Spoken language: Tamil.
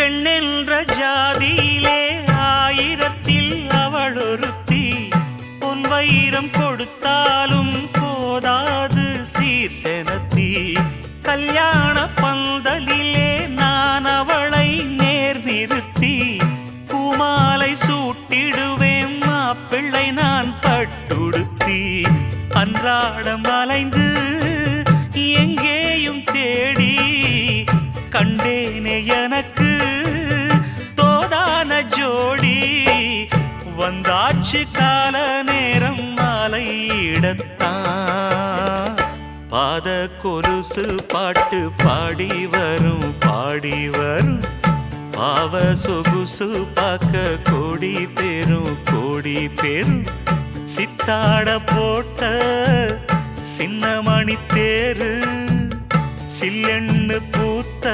பெண்ணென்ற ஜாதியிலே ஆயிரத்தில் அவள் ஒருத்தி பொன் வைரம் கொடுத்தாலும் போதாது சீர் செனத்தி கல்யாண பந்தலிலே நான் அவளை நேர் நிறுத்தி பூமாலை சூட்டிடுவேன் மாப்பிள்ளை நான் பட்டுடுத்தி அன்றாடம் அலைந்து எங்கேயும் தேடி கண்டேனே எனக்கு தோதான ஜோடி வந்தாச்சு கால நேரம் மாலையிடத்தான் பாத கொலுசு பாட்டு பாடி வரும் பாவ சொகுசு பார்க்க கோடி பேரும் சித்தாட போட்ட சின்ன மணி தேரு சில்லெண்ணு பூத்த